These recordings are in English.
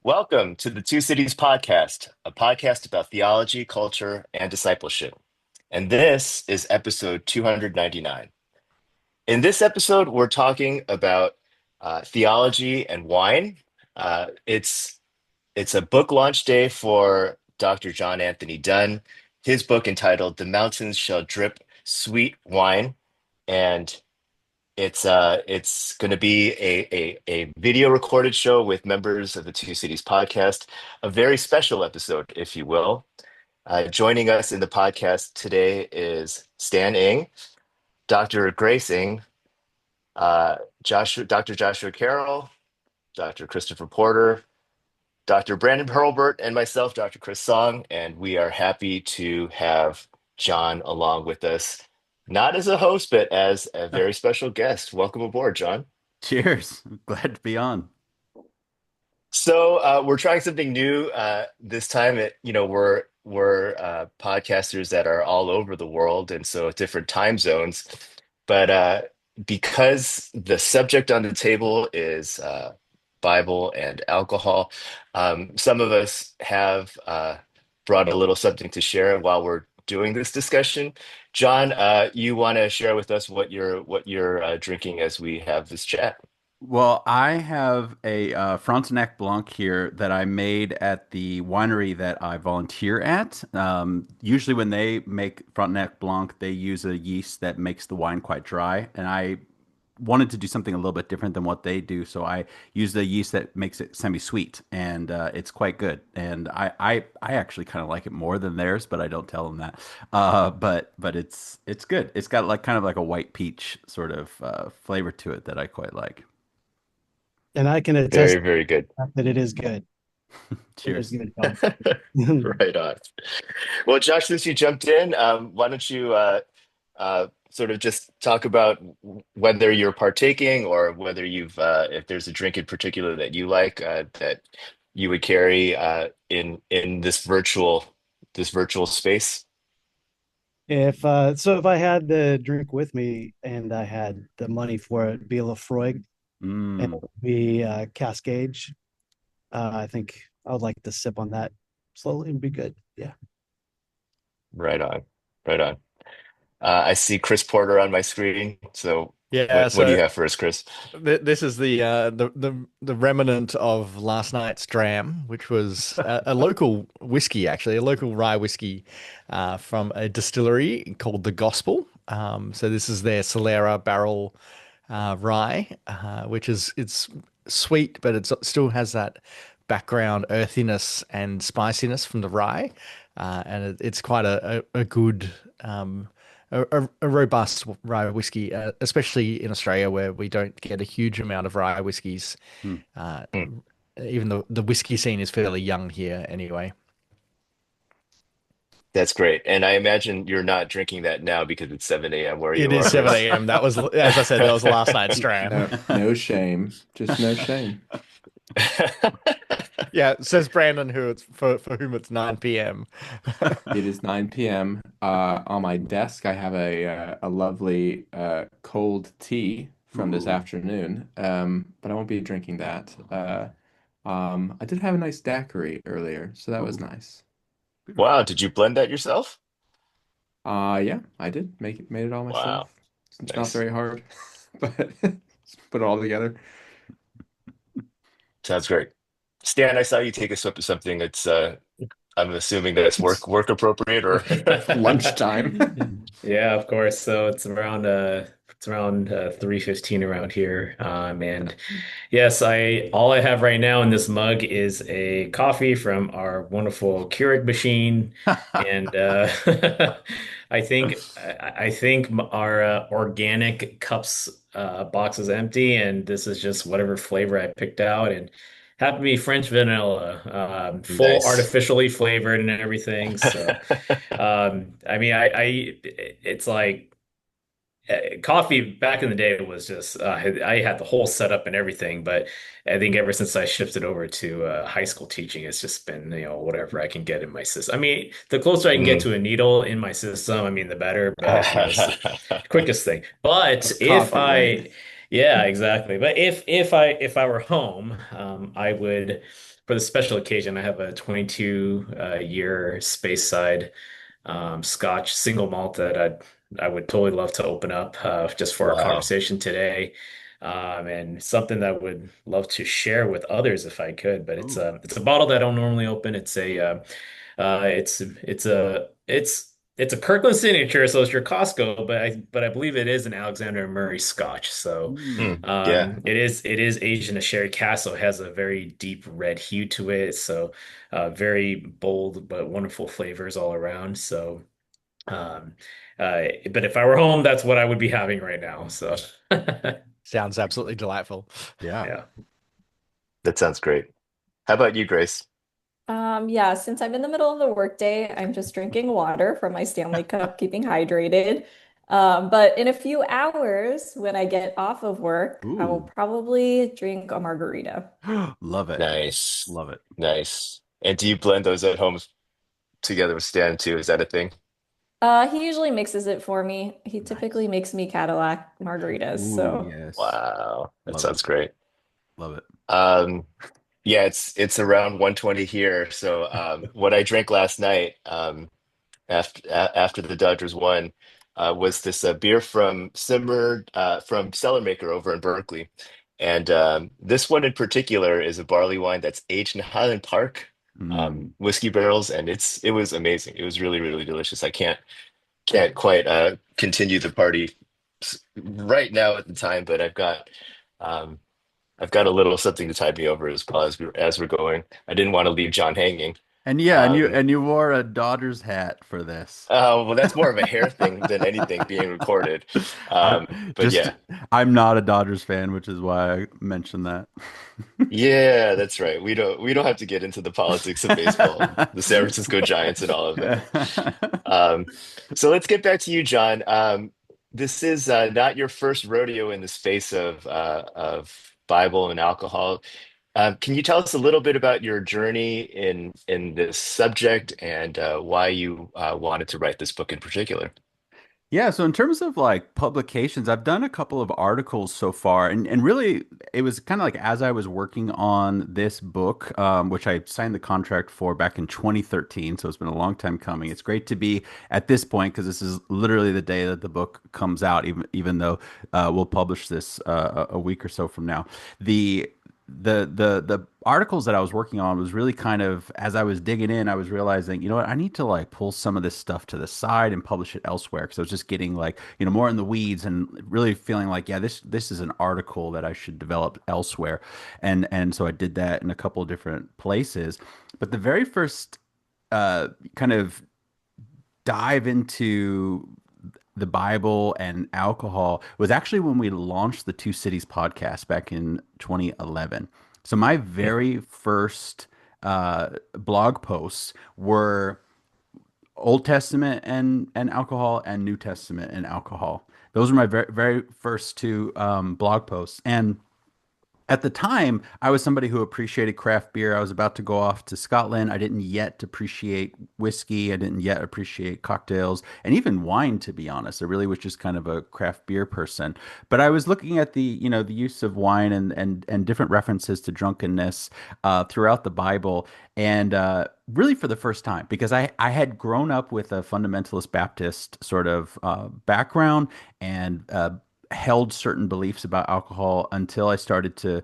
Welcome to the Two Cities Podcast, a podcast about theology, culture, and discipleship. And this is episode 299. In this episode, we're talking about theology and wine. It's a book launch day for Dr. John Anthony Dunne. His book entitled "The Mountains Shall Drip Sweet Wine," and it's going to be a video recorded show with members of the Two Cities podcast, a very special episode, if you will. Joining us in the podcast today is Stan Ing, Dr. Grace Ing, Dr. Joshua Carroll, Dr. Christopher Porter, Dr. Brandon Hurlbert, and myself, Dr. Kris Song, and we are happy to have John along with us, not as a host, but as a very special guest. Welcome aboard, John. Cheers. Glad to be on. So we're trying something new this time. We're podcasters that are all over the world, and so different time zones. But because the subject on the table is Bible and alcohol, some of us have brought a little something to share while we're doing this discussion. John, you want to share with us what you're drinking as we have this chat? Well, I have a Frontenac Blanc here that I made at the winery that I volunteer at. Usually, when they make Frontenac Blanc, they use a yeast that makes the wine quite dry. And I wanted to do something a little bit different than what they do, so I used a yeast that makes it semi-sweet, and it's quite good. And I actually kind of like it more than theirs, but I don't tell them that. But it's good. It's got like kind of like a white peach sort of flavor to it that I quite like. And I can attest Very, to very good. the fact that it is good. It is Cheers. good, John. Right on. Well, Josh, since you jumped in, why don't you sort of just talk about whether you're partaking or whether if there's a drink in particular that you like that you would carry in this virtual space. If I had the drink with me and I had the money for it, it'd be Lafroig and it Mm. would be Cascade. I think I would like to sip on that slowly and be good. Yeah. Right on. Right on. I see Chris Porter on my screen. So Yeah, what do you so have for us, Chris? this is the remnant of last night's dram, which was a local whiskey, actually, a local rye whiskey from a distillery called The Gospel. So this is their Solera barrel rye, which is it's sweet, but it still has that background earthiness and spiciness from the rye, and it's quite a good. A robust rye whiskey, especially in Australia where we don't get a huge amount of rye whiskies. Mm. Uh, Hmm, Even though the whiskey scene is fairly young here anyway. that's great. And I imagine you're not drinking that now because it's 7 a.m. where It you is are, 7 Chris. a.m. That was, as I said, that was last night's dram. No, no shame. Just no shame. Yeah, says Brandon, who it's for whom it's 9 p.m. It is 9 p.m. On my desk, I have a lovely cold tea from this Ooh. afternoon. But I won't be drinking that. I did have a nice daiquiri earlier, so that was Ooh. nice. Wow, did you blend that yourself? Yeah, I did made it all Wow, myself. It's not nice. very hard, but just put it all together. Sounds great. Stan, I saw you take a sip of something that's I'm assuming that it's work appropriate or Lunchtime. Yeah, of course. So it's around 3:15 around here. And yes, I all I have right now in this mug is a coffee from our wonderful Keurig machine. And I think our organic cups box is empty, and this is just whatever flavor I picked out, and happened to be French vanilla, full nice. artificially flavored and everything. So. I mean, it's like coffee back in the day was just, I had the whole setup and everything, but I think ever since I shifted over to high school teaching, it's just been, whatever I can get in my system. I mean, the closer I can get Mm. to a needle in my system, I mean, the better, but, it's the quickest thing. But That's coffee, right? Yeah, exactly. But if I were home, I would for the special occasion I have a 22 year space side Scotch single malt that I would totally love to open up just for our Wow. conversation today. And something that I would love to share with others if I could, but Ooh. it's a bottle that I don't normally open. It's a Kirkland signature, so it's your Costco, but I believe it is an Alexander Murray Scotch. So Mm. Hmm. Yeah. it is aged in a sherry cask, so it has a very deep red hue to it. So very bold but wonderful flavors all around. So um, but if I were home, that's what I would be having right now. So Sounds absolutely delightful. Yeah. yeah. That sounds great. How about you, Grace? Yeah, since I'm in the middle of the workday, I'm just drinking water from my Stanley cup, keeping hydrated. But in a few hours, when I get off of work, I will Ooh. probably drink a margarita. Love it. Nice. Love it. Nice. And do you blend those at home together with Stan too? Is that a thing? He usually mixes it for me. He Nice. typically makes me Cadillac margaritas, Ooh, so yes. Wow. That Love it. sounds great. Love it. Um, yeah, it's around 1:20 here. So what I drank last night, after the Dodgers won, was this beer from Cellar Maker over in Berkeley, and this one in particular is a barley wine that's aged in Highland Park Mm. whiskey barrels, and it was amazing. It was really really delicious. I can't quite continue the party right now at the time, but um, I've got a little something to tide me over as well as we're going. I didn't want to leave John hanging. And yeah, Um, and you wore a Dodgers hat for this. well, that's more of a hair thing than anything being recorded. I'm But just yeah, I'm not a Dodgers fan, which is why I mentioned that. yeah, that's right. We don't have to get into the politics of baseball, the San Francisco Giants and all of that. Um, so let's get back to you, John. This is not your first rodeo in the space of Bible and alcohol. Can you tell us a little bit about your journey in this subject and why you wanted to write this book in particular? Yeah, so in terms of like publications, I've done a couple of articles so far, and really it was kind of like as I was working on this book, which I signed the contract for back in 2013, so it's been a long time coming. It's great to be at this point because this is literally the day that the book comes out, even though we'll publish this a week or so from now. The the articles that I was working on was really kind of as I was digging in, I was realizing, you know what, I need to like pull some of this stuff to the side and publish it elsewhere because I was just getting like, more in the weeds and really feeling like, yeah, this is an article that I should develop elsewhere. And so I did that in a couple of different places. But the very first kind of dive into the Bible and alcohol was actually when we launched the Two Cities podcast back in 2011. So my Hmm. very first blog posts were Old Testament and alcohol and New Testament and alcohol. Those were my very first two blog posts. And at the time, I was somebody who appreciated craft beer. I was about to go off to Scotland. I didn't yet appreciate whiskey. I didn't yet appreciate cocktails and even wine, to be honest. I really was just kind of a craft beer person. But I was looking at the use of wine and different references to drunkenness throughout the Bible, and really for the first time, because I had grown up with a fundamentalist Baptist sort of background and held certain beliefs about alcohol until I started to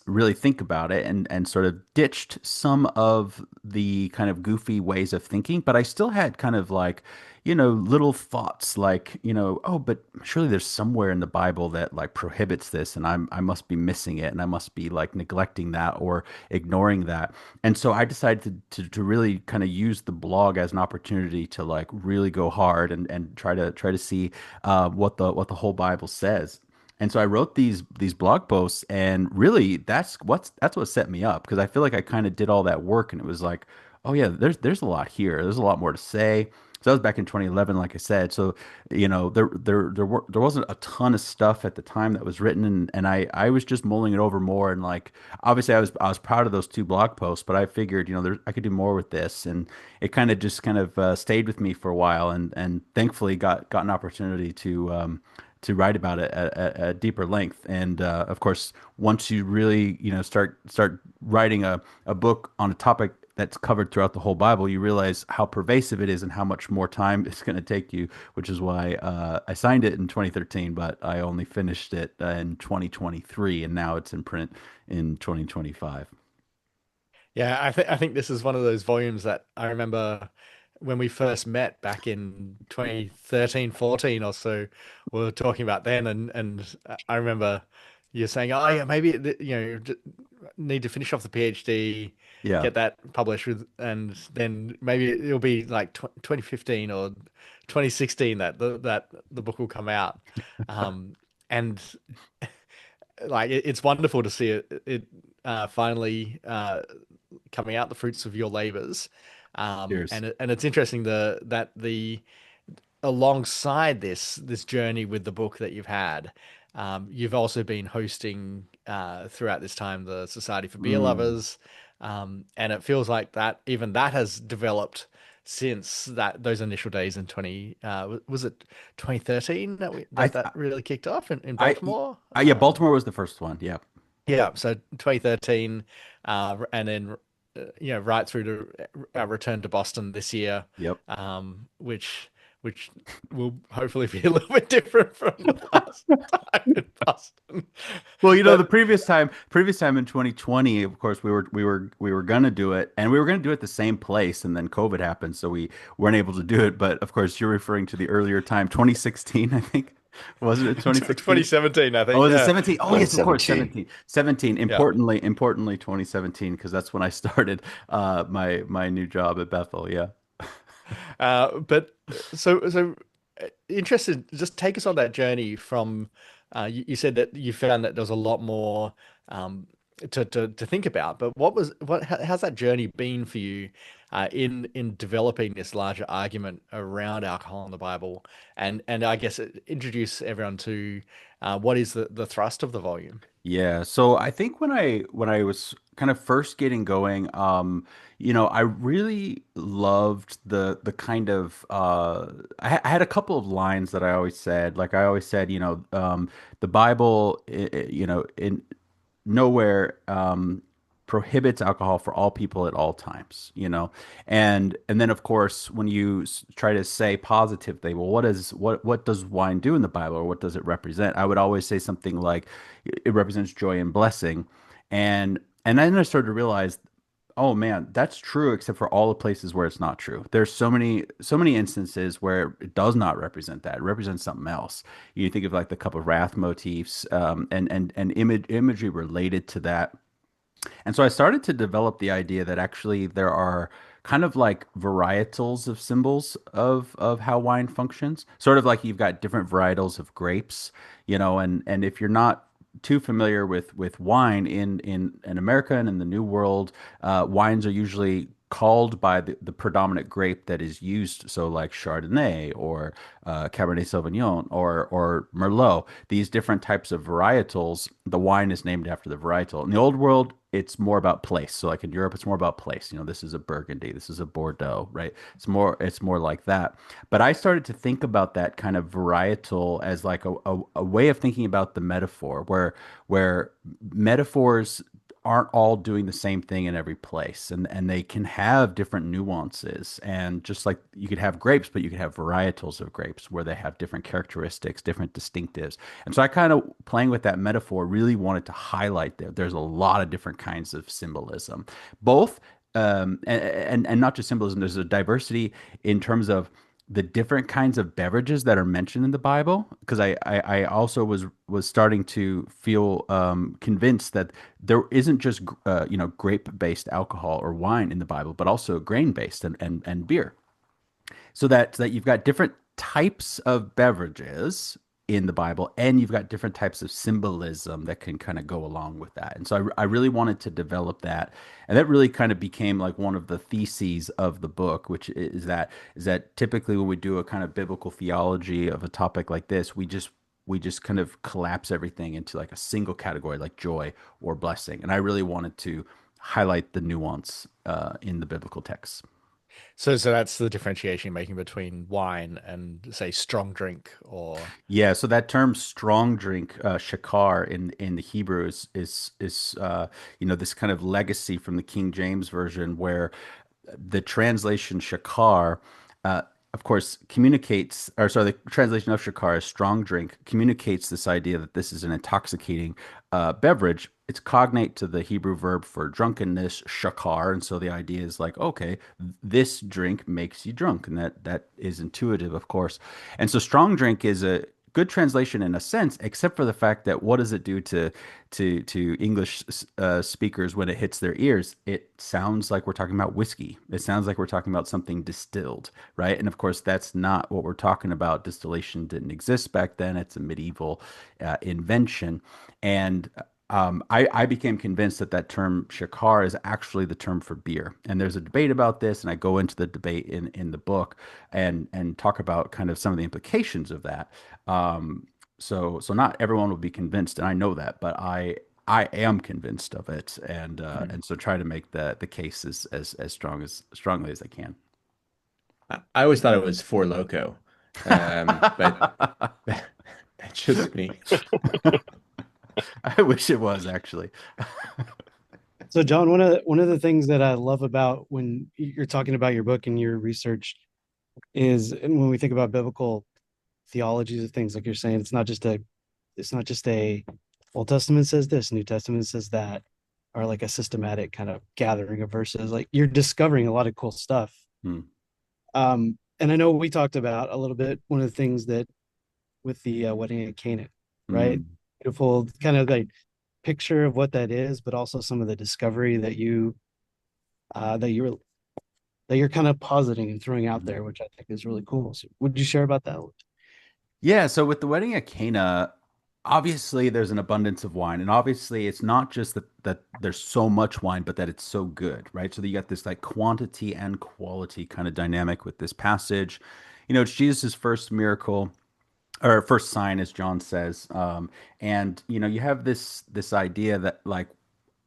really think about it and sort of ditched some of the kind of goofy ways of thinking, but I still had kind of like, little thoughts like, oh, but surely there's somewhere in the Bible that like prohibits this, and I must be missing it, and I must be like neglecting that or ignoring that. And so I decided to really kind of use the blog as an opportunity to like really go hard and try to see what the whole Bible says. And so I wrote these blog posts, and really that's what set me up because I feel like I kind of did all that work, and it was like, oh yeah, there's a lot here. There's a lot more to say. So that was back in 2011, like I said. So there wasn't a ton of stuff at the time that was written, and I was just mulling it over more, and like obviously I was proud of those two blog posts, but I figured I could do more with this, and it kind of stayed with me for a while, and thankfully got an opportunity to write about it at a deeper length. And of course, once you really, start writing a book on a topic that's covered throughout the whole Bible, you realize how pervasive it is and how much more time it's going to take you, which is why I signed it in 2013, but I only finished it in 2023, and now it's in print in 2025. Yeah, I think this is one of those volumes that I remember when we first met back in 2013, 14 or so, we were talking about then, and I remember you saying, "Oh yeah, maybe need to finish off the PhD, Yeah. get that published with, and then maybe it'll be like 2015 or 2016 that the book will come out." And like it's wonderful to see it finally coming out, the fruits of your labors. Cheers. And it's interesting that the alongside this journey with the book that you've had, you've also been hosting throughout this time the Society for Beer Mm. Lovers, and it feels like that even that has developed since those initial days in 20 was it 2013 that I, that really kicked off in I, Baltimore? yeah, Baltimore was the first one. Yeah. Yeah, so 2013, and then right through to return to Boston this year, Yep. which will hopefully be a little bit different from the last time in Boston. Well, the But previous time in 2020, of course, we were gonna do it, and we were gonna do it the same place, and then COVID happened, so we weren't able to do it. But of course, you're referring to the earlier time, 2016, I think. Wasn't it 2016? 2017, I Oh, think. was it Yeah, 17? Oh, yes, of course, 2017. 17. 17. yeah. Importantly, 2017, because that's when I started my new job at Bethel. Yeah. But so interested. Just take us on that journey from. You said that you found that there was a lot more to think about. But how's that journey been for you in developing this larger argument around alcohol in the Bible, and I guess introduce everyone to what is the thrust of the volume? Yeah, so I think when I was kind of first getting going, I really loved the kind of I had a couple of lines that I always said. Like I always said, the Bible, in nowhere prohibits alcohol for all people at all times, and then of course when you try to say positively, well, what does wine do in the Bible, or what does it represent? I would always say something like it represents joy and blessing, and then I started to realize, oh man, that's true except for all the places where it's not true. There's so many instances where it does not represent that. It represents something else. You think of like the cup of wrath motifs, and imagery related to that. And so I started to develop the idea that actually there are kind of like varietals of symbols of how wine functions. Sort of like you've got different varietals of grapes, and if you're not too familiar with wine in America and in the New World, wines are usually called by the predominant grape that is used. So like Chardonnay or Cabernet Sauvignon or Merlot, these different types of varietals, the wine is named after the varietal. In the Old World, it's more about place. So like in Europe, it's more about place. This is a Burgundy, this is a Bordeaux, right? It's more like that. But I started to think about that kind of varietal as like a way of thinking about the metaphor, where metaphors aren't all doing the same thing in every place, and they can have different nuances. And just like you could have grapes, but you could have varietals of grapes where they have different characteristics, different distinctives. And so I kind of, playing with that metaphor, really wanted to highlight that there's a lot of different kinds of symbolism, both and not just symbolism. There's a diversity in terms of the different kinds of beverages that are mentioned in the Bible, because I also was starting to feel convinced that there isn't just grape-based alcohol or wine in the Bible, but also grain-based and beer. So that you've got different types of beverages in the Bible, and you've got different types of symbolism that can kind of go along with that. And so I really wanted to develop that, and that really kind of became like one of the theses of the book, which is that typically when we do a kind of biblical theology of a topic like this, we just kind of collapse everything into like a single category, like joy or blessing. And I really wanted to highlight the nuance in the biblical text. So that's the differentiation you're making between wine and, say, strong drink or. Yeah, so that term strong drink, shakar in the Hebrew is this kind of legacy from the King James version where the translation shakar, uh, of course, communicates, or sorry, the translation of shakar is strong drink, communicates this idea that this is an intoxicating beverage. It's cognate to the Hebrew verb for drunkenness, shakar, and so the idea is like, okay, this drink makes you drunk, and that is intuitive, of course. And so, strong drink is a good translation in a sense, except for the fact that what does it do to English speakers when it hits their ears? It sounds like we're talking about whiskey. It sounds like we're talking about something distilled, right? And of course, that's not what we're talking about. Distillation didn't exist back then. It's a medieval invention, and I became convinced that that term shakar is actually the term for beer. And there's a debate about this, and I go into the debate in the book and talk about kind of some of the implications of that. So not everyone will be convinced, and I know that, but I am convinced of it, Mhm. and so try to make the case as strongly as I can. I always thought it was Four Loco, but that's just me. I wish it was actually. So, John, one of the things that I love about when you're talking about your book and your research is, and when we think about biblical theologies of things, like you're saying, it's not just a Old Testament says this, New Testament says that, or like a systematic kind of gathering of verses. Like you're discovering a lot of cool stuff. Hmm. And I know we talked about a little bit one of the things that with the wedding at Canaan, right? Hmm. Beautiful kind of like picture of what that is, but also some of the discovery that uh, that you're that you're kind of positing and throwing out Hmm. there, which I think is really cool. So would you share about that? Yeah, so with the wedding at Cana, obviously there's an abundance of wine, and obviously it's not just that there's so much wine, but that it's so good, right? So that you got this like quantity and quality kind of dynamic with this passage. It's Jesus' first miracle or first sign, as John says, and you have this idea that like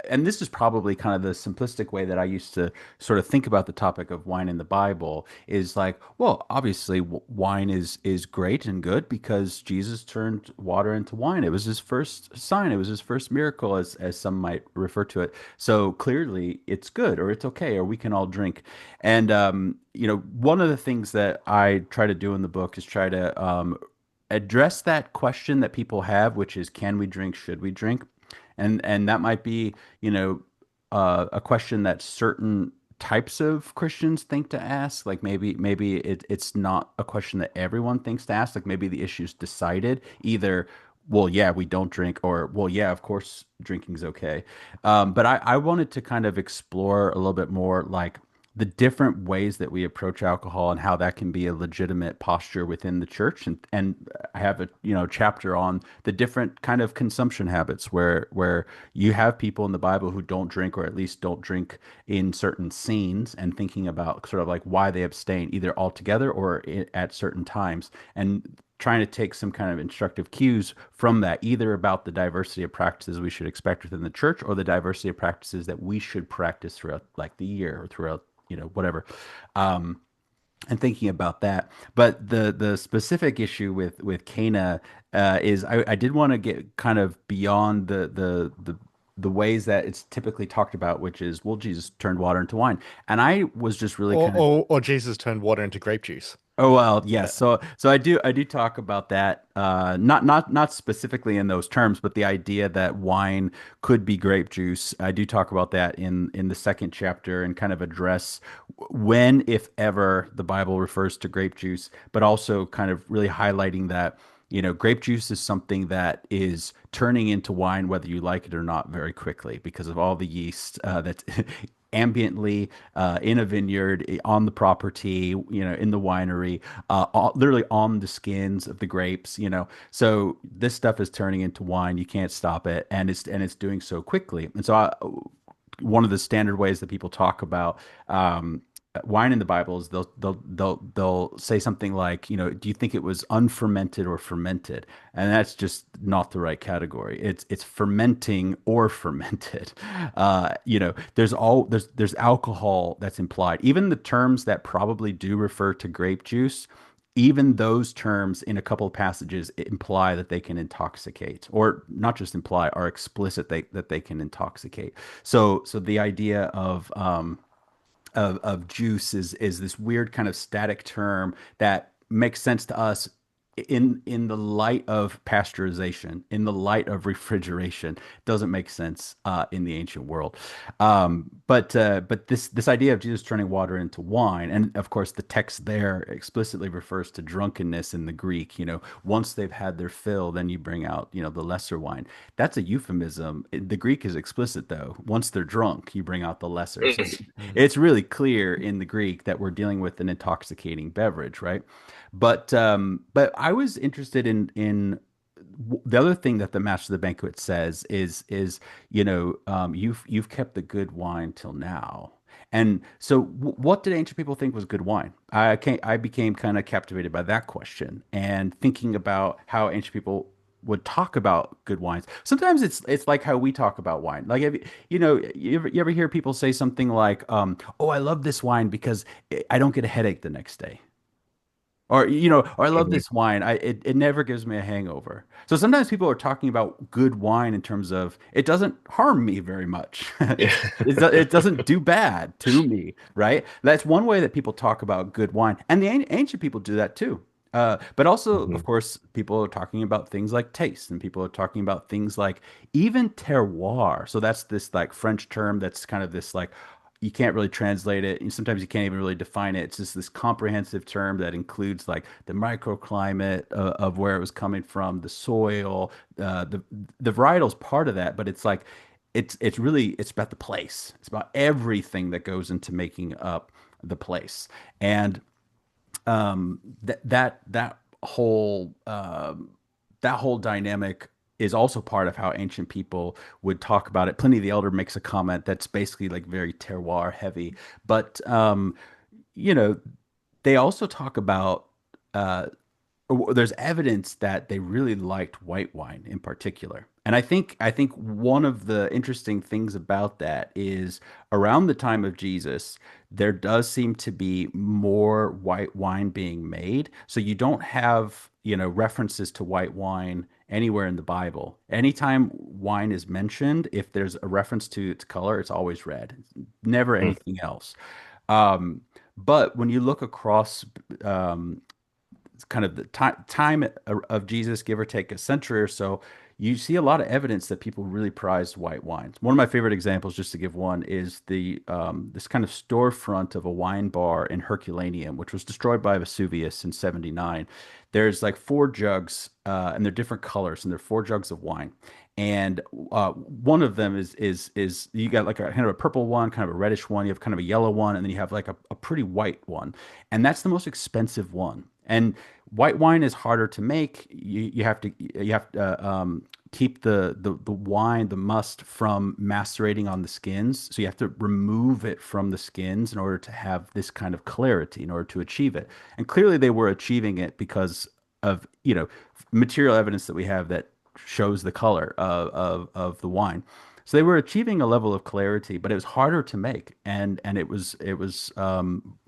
and this is probably kind of the simplistic way that I used to sort of think about the topic of wine in the Bible is like, well, obviously wine is great and good because Jesus turned water into wine. It was his first sign. It was his first miracle, as some might refer to it. So clearly, it's good or it's okay or we can all drink. And one of the things that I try to do in the book is try to address that question that people have, which is, can we drink? Should we drink? And that might be, a question that certain types of Christians think to ask. Like maybe it's not a question that everyone thinks to ask. Like maybe the issue's decided either, well, yeah, we don't drink, or well, yeah, of course, drinking's okay. But I wanted to kind of explore a little bit more like the different ways that we approach alcohol and how that can be a legitimate posture within the church. And I have a chapter on the different kind of consumption habits where you have people in the Bible who don't drink, or at least don't drink in certain scenes, and thinking about sort of like why they abstain either altogether or at certain times, and trying to take some kind of instructive cues from that, either about the diversity of practices we should expect within the church or the diversity of practices that we should practice throughout like the year or throughout whatever. Um, and thinking about that. But the specific issue with Cana is I did want to get kind of beyond the ways that it's typically talked about, which is, well, Jesus turned water into wine. And I was just really Or, kind of. or or Jesus turned water into grape juice. Oh well, yes. Yeah. So I do talk about that, not specifically in those terms, but the idea that wine could be grape juice. I do talk about that in the second chapter and kind of address when, if ever, the Bible refers to grape juice, but also kind of really highlighting that, grape juice is something that is turning into wine, whether you like it or not, very quickly because of all the yeast that's ambiently in a vineyard, on the property, in the winery, literally on the skins of the grapes. So this stuff is turning into wine. You can't stop it, and it's doing so quickly. And so one of the standard ways that people talk about wine in the Bible is they'll say something like, you know, do you think it was unfermented or fermented? And that's just not the right category. It's fermenting or fermented. You know, there's alcohol that's implied. Even the terms that probably do refer to grape juice, even those terms in a couple of passages imply that they can intoxicate, or not just imply, are explicit that they can intoxicate. So the idea of juice is this weird kind of static term that makes sense to us in the light of pasteurization, in the light of refrigeration. Doesn't make sense in the ancient world. But this idea of Jesus turning water into wine, and of course the text there explicitly refers to drunkenness in the Greek. You know, once they've had their fill, then you bring out, you know, the lesser wine. That's a euphemism. The Greek is explicit though. Once they're drunk, you bring out the lesser. So Mhm. it's really clear in the Greek that we're dealing with an intoxicating beverage, right? But I was interested in the other thing that the Master of the Banquet says is you know, you've kept the good wine till now. And so, what did ancient people think was good wine? I became kind of captivated by that question and thinking about how ancient people would talk about good wines. Sometimes it's like how we talk about wine. Like, you know, you ever hear people say something like, "Oh, I love this wine because I don't get a headache the next day." Or, you know, or I love Mhm. this wine. It never gives me a hangover. So sometimes people are talking about good wine in terms of it doesn't harm me very much. Yeah. It doesn't do bad to me, right? That's one way that people talk about good wine. And the ancient people do that too. But also, of Mhm. course, people are talking about things like taste, and people are talking about things like even terroir. So that's this like French term that's kind of this like you can't really translate it. And sometimes you can't even really define it. It's just this comprehensive term that includes like the microclimate of where it was coming from, the soil, the varietal is part of that, but it's like it's really it's about the place. It's about everything that goes into making up the place. And that whole that whole dynamic is also part of how ancient people would talk about it. Pliny the Elder makes a comment that's basically like very terroir heavy, but you know, they also talk about uh, there's evidence that they really liked white wine in particular. And I think one of the interesting things about that is around the time of Jesus, there does seem to be more white wine being made. So you don't have, you know, references to white wine anywhere in the Bible. Anytime wine is mentioned, if there's a reference to its color, it's always red, never Mm. anything else. Um, but when you look across kind of the time of Jesus, give or take a century or so, you see a lot of evidence that people really prized white wines. One of my favorite examples, just to give one, is the this kind of storefront of a wine bar in Herculaneum, which was destroyed by Vesuvius in 79. There's like four jugs, and they're different colors, and they're four jugs of wine. And one of them is you got like a kind of a purple one, kind of a reddish one, you have kind of a yellow one, and then you have like a pretty white one, and that's the most expensive one. And white wine is harder to make. You have to keep the wine, the must, from macerating on the skins. So you have to remove it from the skins in order to have this kind of clarity, in order to achieve it. And clearly they were achieving it because of, you know, material evidence that we have that shows the color of the wine. So they were achieving a level of clarity, but it was harder to make, and it was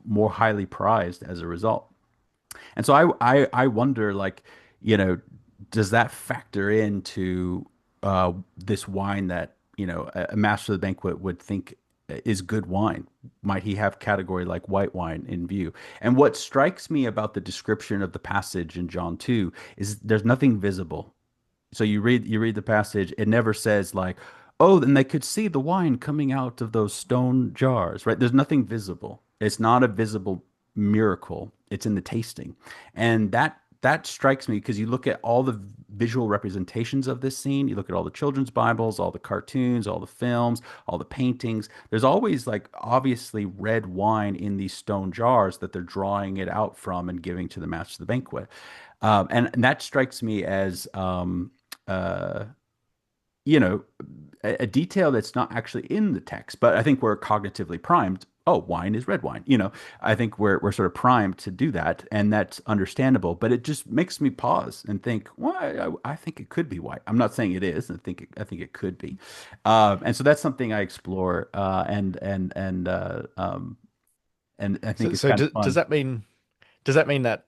more highly prized as a result. And so I wonder, like, you know, does that factor into this wine that, you know, a master of the banquet would think is good wine? Might he have category like white wine in view? And what strikes me about the description of the passage in John 2 is there's nothing visible. So you read the passage, it never says like, oh, then they could see the wine coming out of those stone jars, right? There's nothing visible. It's not a visible miracle. It's in the tasting. And that strikes me because you look at all the visual representations of this scene, you look at all the children's Bibles, all the cartoons, all the films, all the paintings. There's always like obviously red wine in these stone jars that they're drawing it out from and giving to the master of the banquet. And that strikes me as uh, you know, a detail that's not actually in the text, but I think we're cognitively primed. Oh, wine is red wine. I think we're sort of primed to do that, and that's understandable. But it just makes me pause and think, well, I think it could be white. I'm not saying it is. I think it could be, and so that's something I explore, and I think So, it's so kind of does fun. that mean that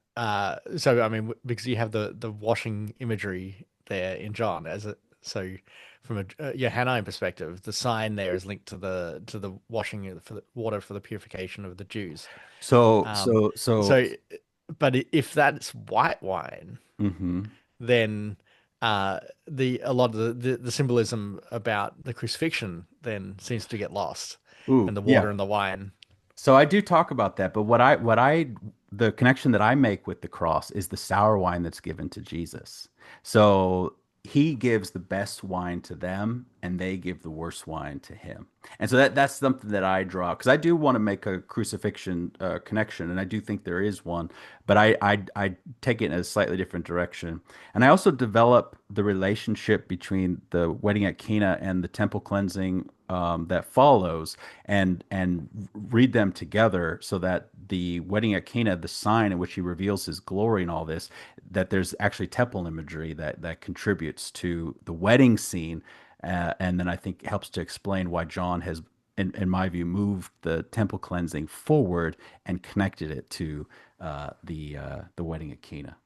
so I mean because you have the washing imagery there in John as a so from a Hanine perspective, the sign there is linked to the washing for the water for the purification of the Jews. So, Um, so, so, so, but if that's white wine, hmm then the a lot of the symbolism about the crucifixion then seems to get lost, ooh, and the yeah. water and the wine. So I do talk about that, but the connection that I make with the cross is the sour wine that's given to Jesus. So he gives the best wine to them, and they give the worst wine to him. And so that's something that I draw because I do want to make a crucifixion connection, and I do think there is one, but I take it in a slightly different direction. And I also develop the relationship between the wedding at Cana and the temple cleansing that follows and read them together so that the wedding at Cana, the sign in which he reveals his glory and all this, that there's actually temple imagery that contributes to the wedding scene, and then I think helps to explain why John has, in my view, moved the temple cleansing forward and connected it to the wedding at Cana.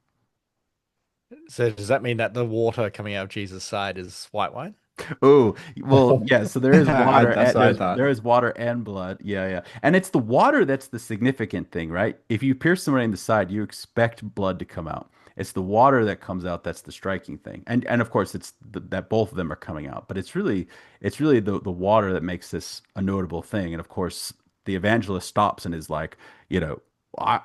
So does that mean that the water coming out of Jesus' side is white wine? Oh, well, yeah. So there is water. That's what I There thought. is water and blood. Yeah, yeah. And it's the water that's the significant thing, right? If you pierce somebody in the side, you expect blood to come out. It's the water that comes out that's the striking thing. And of course, that both of them are coming out. But it's really the water that makes this a notable thing. And of course, the evangelist stops and is like, you know. I,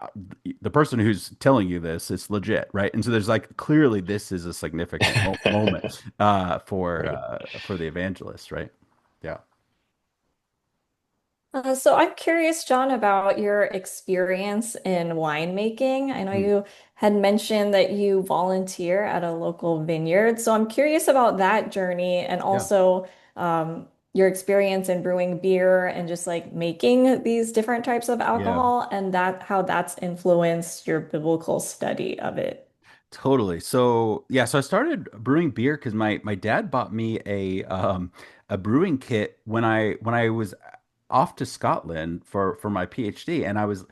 the person who's telling you this is legit, right? And so there's like clearly this is a significant moment Right. for the evangelist, right? Yeah. So I'm curious, John, about your experience in winemaking. I know Hmm. you had mentioned that you volunteer at a local vineyard. So I'm curious about that journey and Yeah. also your experience in brewing beer and just like making these different types of Yeah. alcohol and that how that's influenced your biblical study of it. Totally. So yeah, so I started brewing beer because my dad bought me a brewing kit when I was off to Scotland for my PhD, and I was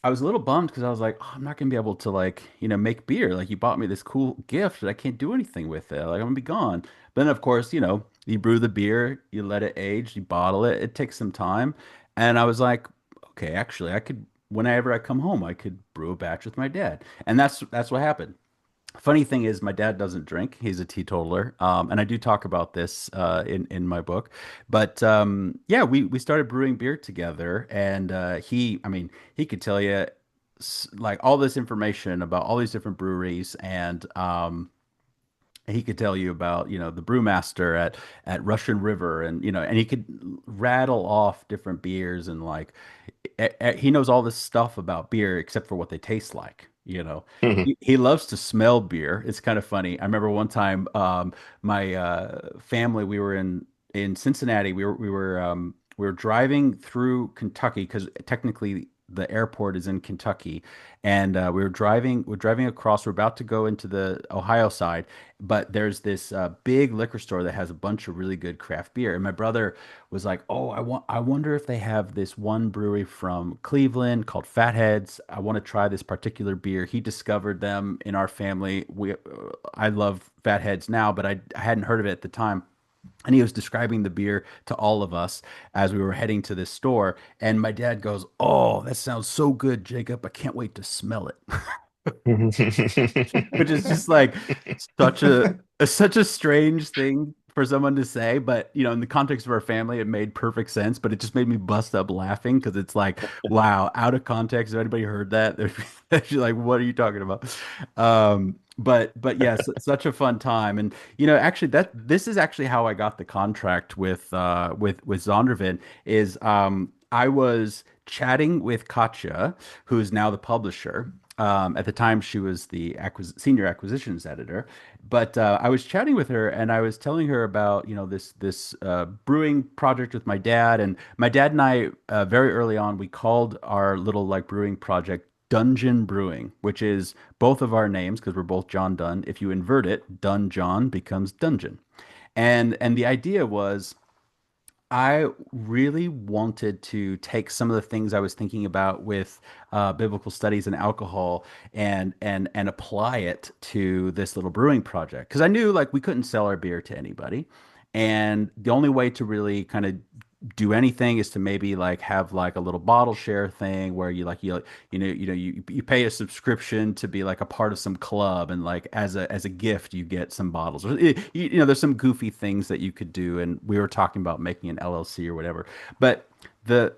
a little bummed because I was like, oh, I'm not gonna be able to like, make beer. Like you bought me this cool gift that I can't do anything with it. Like I'm gonna be gone. But then of course, you brew the beer, you let it age, you bottle it. It takes some time. And I was like, okay, actually I could whenever I come home, I could brew a batch with my dad. And that's what happened. Funny thing is, my dad doesn't drink. He's a teetotaler, and I do talk about this in my book. But yeah, we started brewing beer together, and I mean, he could tell you like all this information about all these different breweries, and he could tell you about the brewmaster at Russian River, and and he could rattle off different beers and like he knows all this stuff about beer except for what they taste like. He loves to smell beer. It's kind of funny. I remember one time, my family, we were in Cincinnati. We were driving through Kentucky because technically the airport is in Kentucky, and we're driving across. We're about to go into the Ohio side, but there's this big liquor store that has a bunch of really good craft beer. And my brother was like, "Oh, I wonder if they have this one brewery from Cleveland called Fatheads. I want to try this particular beer." He discovered them in our family. I love Fatheads now, but I hadn't heard of it at the time. And he was describing the beer to all of us as we were heading to this store. And my dad goes, "Oh, that sounds so good, Jacob. I can't wait to smell it." Which is just like such a strange thing for someone to say, but in the context of our family, it made perfect sense. But it just made me bust up laughing because it's like, wow, out of context. If anybody heard that, they're like, "What are you talking about?" But yes, such a fun time, and actually, that this is actually how I got the contract with Zondervan. Is I was chatting with Katja, who's now the publisher, At the time, she was the senior acquisitions editor. But I was chatting with her, and I was telling her about this brewing project with my dad, and my dad and I very early on we called our little like brewing project Dungeon Brewing, which is both of our names because we're both John Dunne. If you invert it, Dunn John becomes Dungeon, and the idea was I really wanted to take some of the things I was thinking about with biblical studies and alcohol and apply it to this little brewing project because I knew like we couldn't sell our beer to anybody, and the only way to really kind of do anything is to maybe like have like a little bottle share thing where you pay a subscription to be like a part of some club and like as a gift you get some bottles or there's some goofy things that you could do, and we were talking about making an LLC or whatever, but the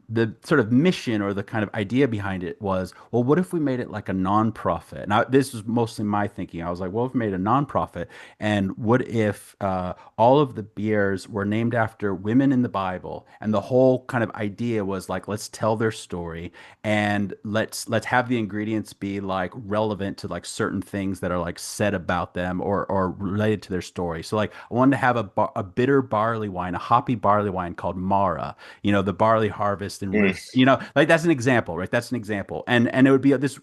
the sort of mission or the kind of idea behind it was, well, what if we made it like a nonprofit? Now, this was mostly my thinking. I was like, well, if we made a nonprofit, and what if all of the beers were named after women in the Bible, and the whole kind of idea was like, let's tell their story, and let's have the ingredients be like relevant to like certain things that are like said about them or related to their story. So like, I wanted to have a bitter barley wine, a hoppy barley wine called Mara, the barley harvest and Ruth, Mm. like that's an example, right? That's an example. And it would be this,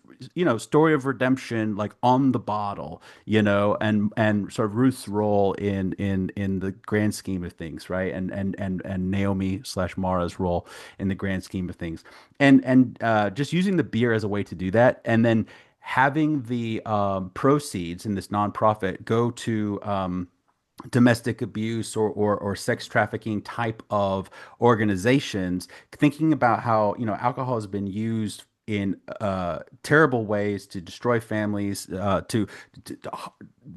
story of redemption, like on the bottle, and sort of Ruth's role in the grand scheme of things, right? And Naomi slash Mara's role in the grand scheme of things. And just using the beer as a way to do that. And then having the proceeds in this nonprofit go to domestic abuse or sex trafficking type of organizations, thinking about how, alcohol has been used in terrible ways to destroy families, to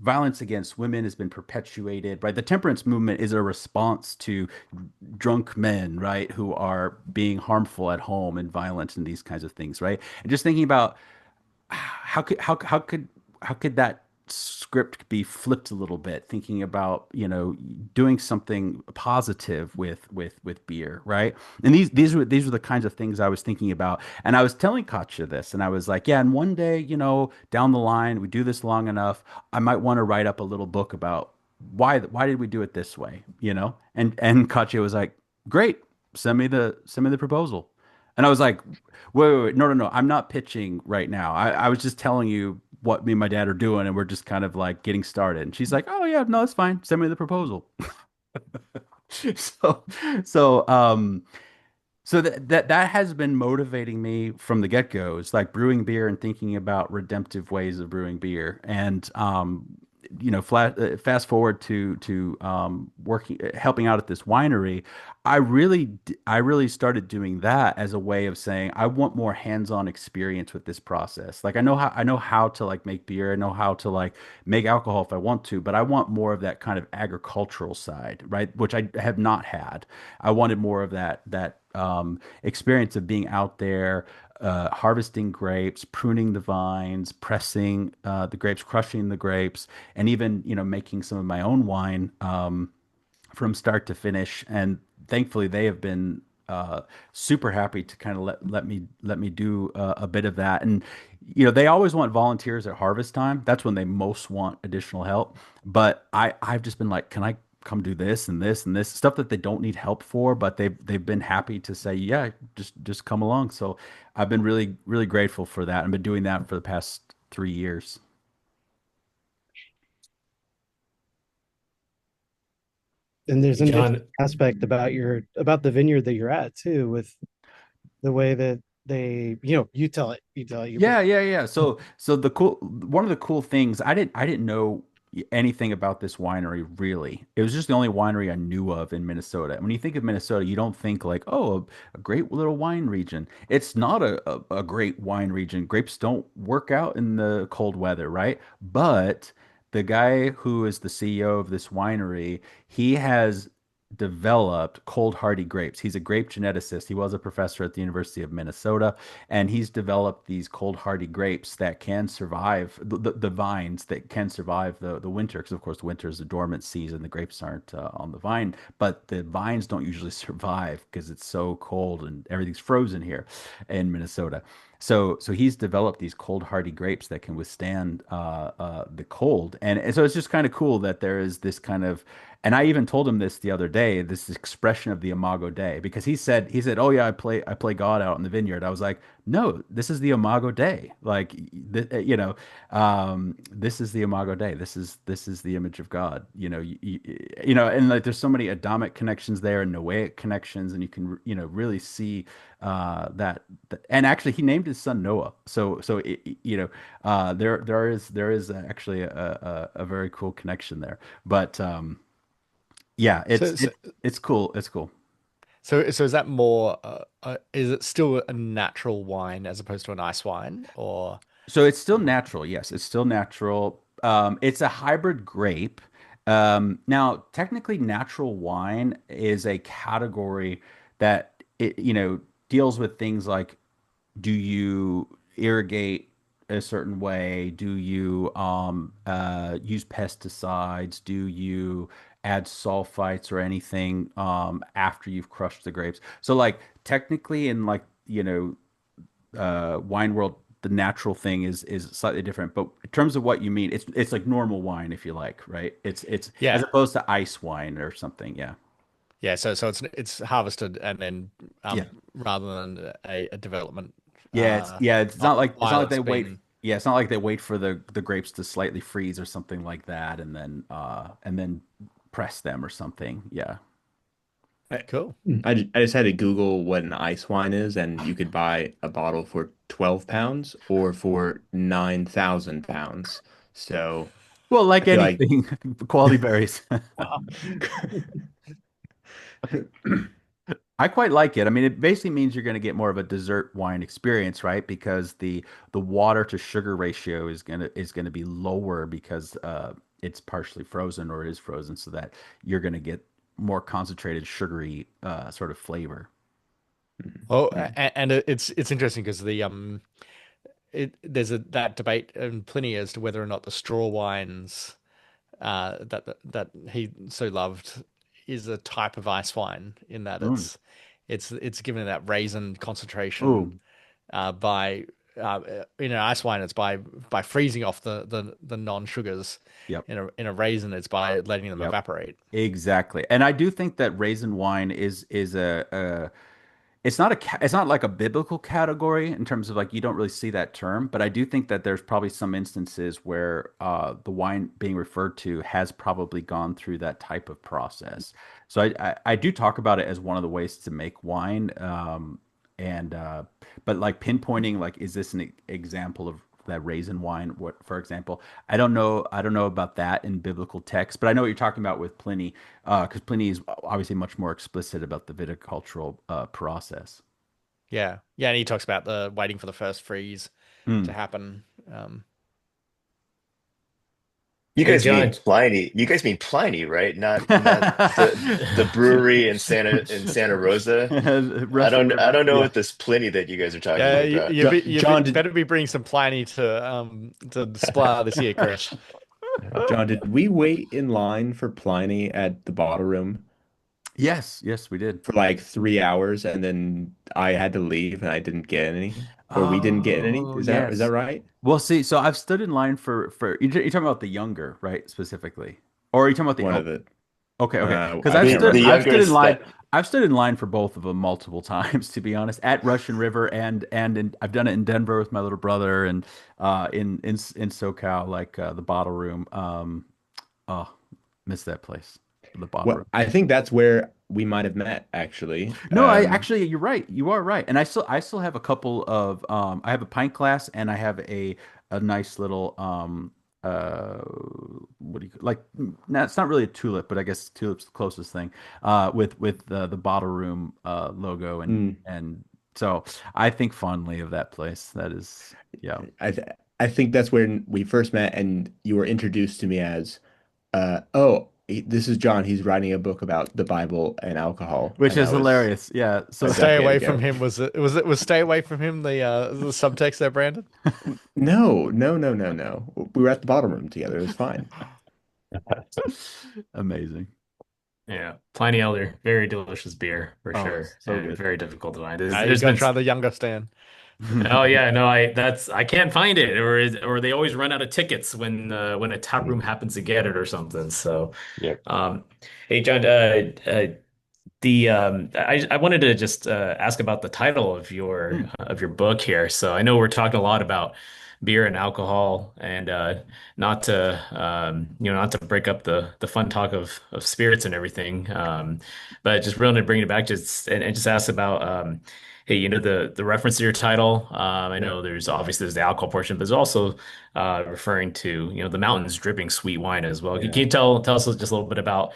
violence against women has been perpetuated, right? The temperance movement is a response to drunk men, right, who are being harmful at home and violent and these kinds of things, right? And just thinking about how could that script be flipped a little bit, thinking about doing something positive with beer, right? And these were the kinds of things I was thinking about, and I was telling Katja this, and I was like, yeah, and one day, down the line, we do this long enough, I might want to write up a little book about why did we do it this way, and Katja was like, great, send me the proposal. And I was like, wait, no, no, no. I'm not pitching right now. I was just telling you what me and my dad are doing, and we're just kind of like getting started. And she's like, oh yeah, no, it's fine. Send me the proposal. So, so, um, so that has been motivating me from the get-go. It's like brewing beer and thinking about redemptive ways of brewing beer. And fast forward to working, helping out at this winery. I really started doing that as a way of saying I want more hands-on experience with this process. Like I know how to like make beer, I know how to like make alcohol if I want to, but I want more of that kind of agricultural side, right? Which I have not had. I wanted more of that experience of being out there, harvesting grapes, pruning the vines, pressing the grapes, crushing the grapes, and even making some of my own wine from start to finish. And thankfully, they have been super happy to kind of let me do a bit of that. And they always want volunteers at harvest time. That's when they most want additional help. But I've just been like, can I come do this and this and this stuff that they don't need help for, but they've been happy to say, yeah, just come along. So I've been really really grateful for that. I've been doing that for the past 3 years. And there's an interesting John, aspect about the vineyard that you're at too, with the way that they, you tell it, Yeah, yeah, yeah. So one of the cool things I didn't know anything about this winery really. It was just the only winery I knew of in Minnesota. When you think of Minnesota, you don't think like, oh, a great little wine region. It's not a great wine region. Grapes don't work out in the cold weather, right? But the guy who is the CEO of this winery, he has developed cold hardy grapes. He's a grape geneticist. He was a professor at the University of Minnesota, and he's developed these cold hardy grapes that can survive the vines that can survive the winter. Because of course, winter is a dormant season. The grapes aren't on the vine, but the vines don't usually survive because it's so cold and everything's frozen here in Minnesota. So he's developed these cold hardy grapes that can withstand the cold, and so it's just kind of cool that there is this kind of, and I even told him this the other day, this expression of the Imago Dei, because he said, "Oh yeah, I play God out in the vineyard." I was like, "No, this is the Imago Dei. Like, this is the Imago Dei. This is the image of God. And like there's so many Adamic connections there and Noahic connections, and you can really see and actually he named his son Noah. There is actually a very cool connection there, but. Yeah, So, it's so, it, it's cool. It's cool. so is that more? Is it still a natural wine as opposed to an ice wine, or? So it's still natural. Yes, it's still natural. It's a hybrid grape. Now, technically, natural wine is a category that deals with things like, do you irrigate a certain way? Do you use pesticides? Do you add sulfites or anything after you've crushed the grapes? So like technically in like wine world, the natural thing is slightly different. But in terms of what you mean, it's like normal wine if you like, right? It's as Yeah, opposed to ice wine or something. Yeah. yeah. So it's harvested and then Yeah. rather than a development Yeah, it's not like they that's wait. been. Yeah, it's not like they wait for the grapes to slightly freeze or something like that, and then press them or something. Yeah. I, Cool. I just had to Google what an ice wine is, and you could buy a bottle for 12 pounds or for 9,000 pounds. So Well, I like feel like anything, quality varies. Wow. I quite like it. I mean, it basically means you're going to get more of a dessert wine experience, right? Because the water to sugar ratio is gonna be lower because it's partially frozen or is frozen, so that you're going to get more concentrated sugary sort of flavor. Oh, Mm. and it's interesting because there's that debate in Pliny as to whether or not the straw wines that he so loved is a type of ice wine in that Mm. it's given that raisin concentration Oh, by in an ice wine it's by freezing off the non-sugars. yep. In a raisin it's by letting them Yep. evaporate. Exactly. And I do think that raisin wine is it's not like a biblical category in terms of like you don't really see that term, but I do think that there's probably some instances where the wine being referred to has probably gone through that type of process. So I do talk about it as one of the ways to make wine, and but like pinpointing like is this an example of that raisin wine? What, for example, I don't know about that in biblical text, but I know what you're talking about with Pliny, because Pliny is obviously much more explicit about the viticultural process. Yeah, and he talks about the waiting for the first freeze to Mm. happen. um You Hey, guys mean John. Pliny? You guys mean Pliny, right? Not the brewery in Santa Rosa. I Russian don't I River. don't know Yeah. what this Pliny that you guys are talking Yeah, about. John, better be bringing some Pliny to Splat this year, Chris. Did we wait in line for Pliny at the bottle room Yes, yes, we did. for like 3 hours, and then I had to leave and I didn't get any, or we didn't get any? Oh, Is that yes. right? Well, see, so I've stood in line for you're talking about the younger, right, specifically, or are you talking about the One of el the Okay, okay. Because I I've can't stood The I've remember. stood in youngers line that I've stood in line for both of them multiple times, to be honest, at Russian River I've done it in Denver with my little brother and in SoCal, like the bottle room. Oh, miss that place. The bottle Well, room. I think that's where we might have met actually. No, I actually you're right. You are right. And I still have a couple of I have a pint glass and I have a nice little what do you like no, it's not really a tulip, but I guess tulip's the closest thing with the bottle room logo Mm, and so I think fondly of that place. That is, yeah. I think that's when we first met, and you were introduced to me as oh, this is John. He's writing a book about the Bible and alcohol, Which and is that was hilarious. Yeah. a So Stay decade away from ago. him was stay away from him the subtext there, Brandon? No, no, no, no, no. We were at the bottom room together. It was fine. amazing. Yeah, Pliny Elder, very delicious beer for Oh, sure, so and good. very difficult to find. Ah, you There's got to been try the younger Stan. oh yeah, no, I can't find it, or they always run out of tickets when a tap room happens to get it or something. So, Yep. um, hey John, I wanted to just ask about the title of your book here. So I know we're talking a lot about beer and alcohol, and not to not to break up the fun talk of spirits and everything, but just really to bring it back just and just ask about hey, the reference to your title. I know there's the alcohol portion, but there's also referring to the mountains dripping sweet wine as well. Can Yeah. you tell us just a little bit about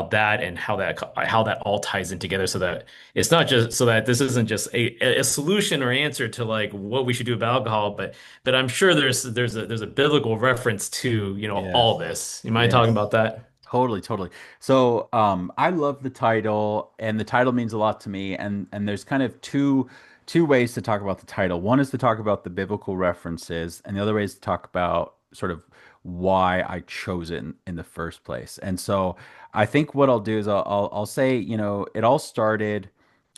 that and how that all ties in together so that it's not just so that this isn't just a solution or answer to like what we should do about alcohol, but I'm sure there's a biblical reference to all Yes. this. You mind talking Yes. about that? Totally, totally. So, I love the title, and the title means a lot to me. And there's kind of two ways to talk about the title. One is to talk about the biblical references, and the other way is to talk about sort of why I chose it in the first place. And so, I think what I'll do is I'll say, it all started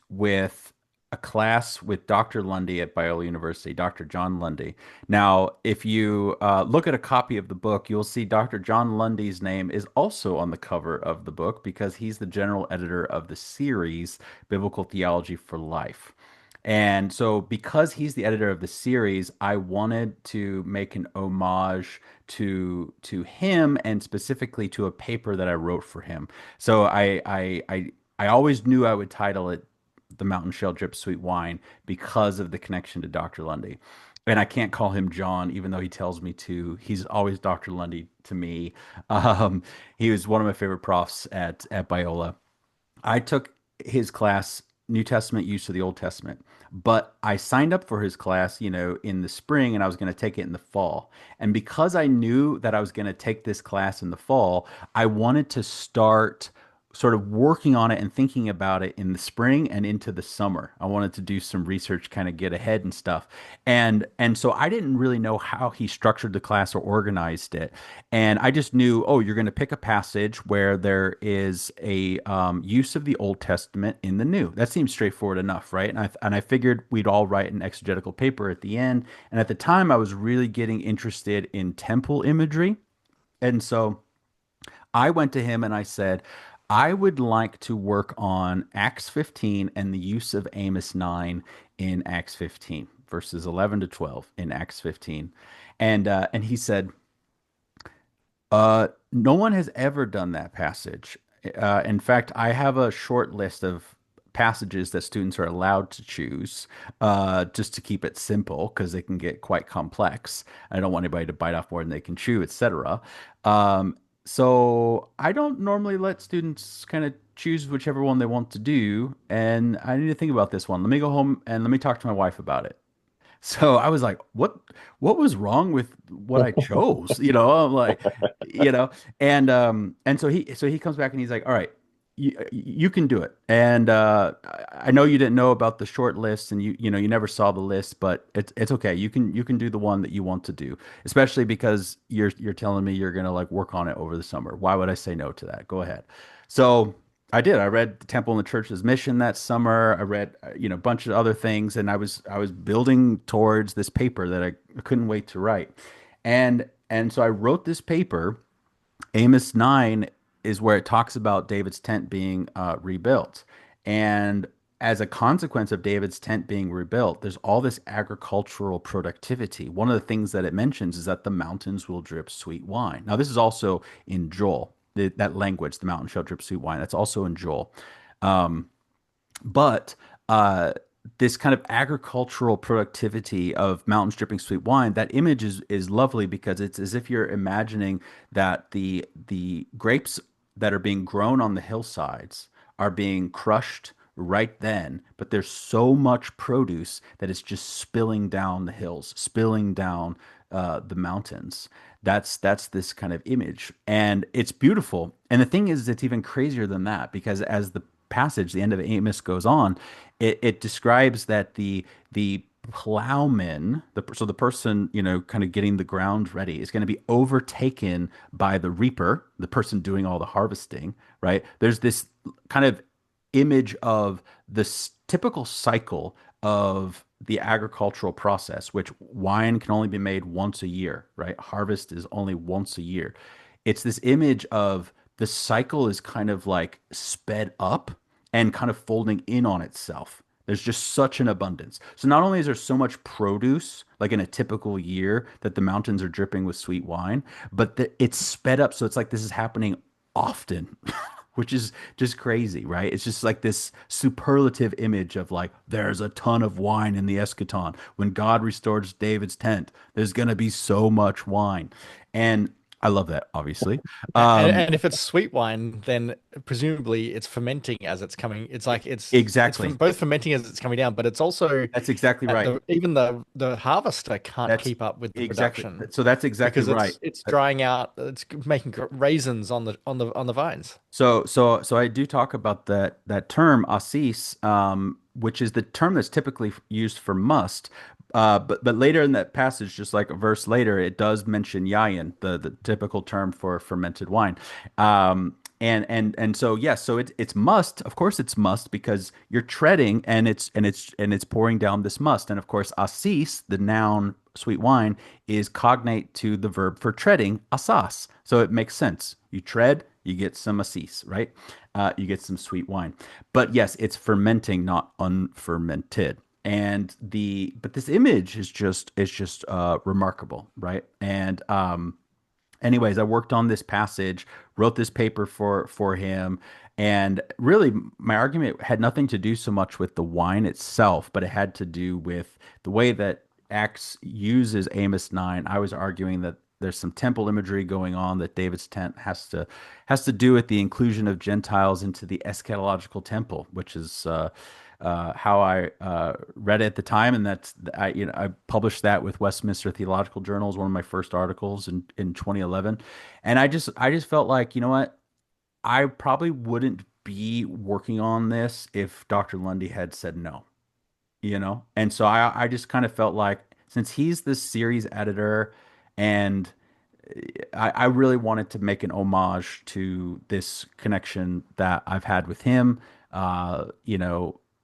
with a class with Dr. Lundy at Biola University, Dr. John Lundy. Now, if you look at a copy of the book, you'll see Dr. John Lundy's name is also on the cover of the book because he's the general editor of the series Biblical Theology for Life. And so, because he's the editor of the series, I wanted to make an homage to him and specifically to a paper that I wrote for him. So I always knew I would title it "The Mountain Shell Drip Sweet Wine" because of the connection to Dr. Lundy. And I can't call him John, even though he tells me to. He's always Dr. Lundy to me. Um, he was one of my favorite profs at Biola. I took his class, New Testament use of the Old Testament, but I signed up for his class, in the spring, and I was going to take it in the fall. And because I knew that I was going to take this class in the fall, I wanted to start sort of working on it and thinking about it in the spring and into the summer. I wanted to do some research, kind of get ahead and stuff. And so I didn't really know how he structured the class or organized it. And I just knew, oh, you're going to pick a passage where there is a use of the Old Testament in the New. That seems straightforward enough, right? And I figured we'd all write an exegetical paper at the end. And at the time, I was really getting interested in temple imagery. And so I went to him and I said, I would like to work on Acts 15 and the use of Amos 9 in Acts 15, verses 11 to 12 in Acts 15. And he said, no one has ever done that passage. In fact, I have a short list of passages that students are allowed to choose, just to keep it simple because they can get quite complex. I don't want anybody to bite off more than they can chew, etc. So I don't normally let students kind of choose whichever one they want to do, and I need to think about this one. Let me go home and let me talk to my wife about it. So I was like, what was wrong with what I chose? I'm like, you know, and so he comes back and he's like, all right, you can do it. And I know you didn't know about the short list and you never saw the list, but it's okay. You can do the one that you want to do, especially because you're telling me you're gonna like work on it over the summer. Why would I say no to that? Go ahead. So I did. I read The Temple and the Church's Mission that summer. I read, a bunch of other things, and I was building towards this paper that I couldn't wait to write. And so I wrote this paper. Amos 9 is where it talks about David's tent being rebuilt. And as a consequence of David's tent being rebuilt, there's all this agricultural productivity. One of the things that it mentions is that the mountains will drip sweet wine. Now, this is also in Joel, that language, the mountain shall drip sweet wine. That's also in Joel. Um, but this kind of agricultural productivity of mountains dripping sweet wine, that image is lovely because it's as if you're imagining that the grapes that are being grown on the hillsides are being crushed, right then, but there's so much produce that it's just spilling down the hills, spilling down the mountains. That's this kind of image, and it's beautiful. And the thing is, it's even crazier than that because as the passage, the end of Amos goes on, it describes that the plowman, so the person, kind of getting the ground ready, is going to be overtaken by the reaper, the person doing all the harvesting, right? There's this kind of image of this typical cycle of the agricultural process, which wine can only be made once a year, right? Harvest is only once a year. It's this image of the cycle is kind of like sped up and kind of folding in on itself. There's just such an abundance. So not only is there so much produce, like in a typical year, that the mountains are dripping with sweet wine, but it's sped up. So it's like this is happening often, which is just crazy, right? It's just like this superlative image of like, there's a ton of wine in the eschaton. When God restores David's tent, there's going to be so much wine. And I love that, obviously. And if it's sweet wine, then presumably it's fermenting as it's coming. It's like it's from Exactly. both fermenting as it's coming down, but it's also That's exactly right. even the harvester can't That's keep up with the exactly. production So that's exactly because right. it's drying out. It's making raisins on the vines. So I do talk about that term asis, which is the term that's typically used for must. But later in that passage, just like a verse later, it does mention yayin, the typical term for fermented wine. And so yes, so it's must. Of course, it's must because you're treading and it's pouring down this must. And of course, asis, the noun sweet wine, is cognate to the verb for treading, asas. So it makes sense. You tread, you get some asis, right? You get some sweet wine. But yes, it's fermenting, not unfermented. But this image is just remarkable, right? And anyways, I worked on this passage, wrote this paper for him, and really my argument had nothing to do so much with the wine itself, but it had to do with the way that Acts uses Amos 9. I was arguing that there's some temple imagery going on, that David's tent has to do with the inclusion of Gentiles into the eschatological temple, which is how I read it at the time, and I published that with Westminster Theological Journal as one of my first articles in 2011, and I just felt like, you know what, I probably wouldn't be working on this if Dr. Lundy had said no, and so I just kind of felt like, since he's the series editor, and I really wanted to make an homage to this connection that I've had with him.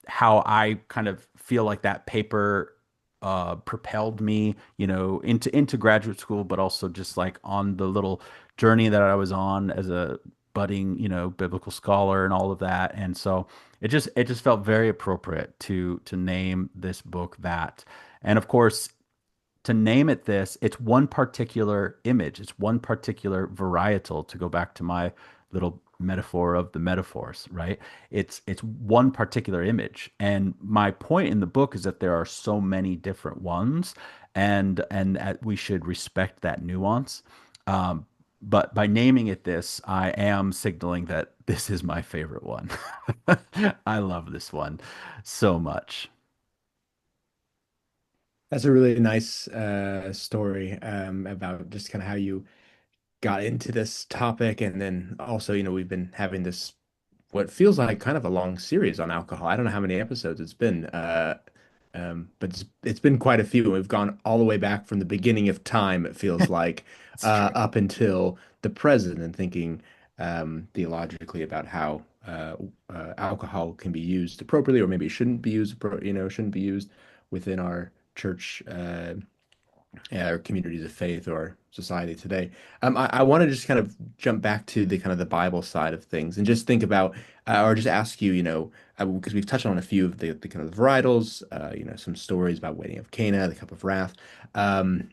How I kind of feel like that paper propelled me, into graduate school, but also just like on the little journey that I was on as a budding, biblical scholar and all of that. And so it just felt very appropriate to name this book that. And of course, to name it this, it's one particular image, it's one particular varietal, to go back to my little metaphor of the metaphors, right? It's one particular image. And my point in the book is that there are so many different ones, and that we should respect that nuance. Um, but by naming it this, I am signaling that this is my favorite one. I love this one so much. That's a really nice story about just kind of how you got into this topic. And then also, we've been having this, what feels like kind of a long series on alcohol. I don't know how many episodes it's been, but it's been quite a few. We've gone all the way back from the beginning of time, it feels like, It's true. up until the present, and thinking theologically about how alcohol can be used appropriately, or maybe it shouldn't be used, shouldn't be used within our church or communities of faith or society today. I want to just kind of jump back to the kind of the Bible side of things and just think about, or just ask you, because we've touched on a few of the kind of varietals, some stories about wedding of Cana, the cup of wrath.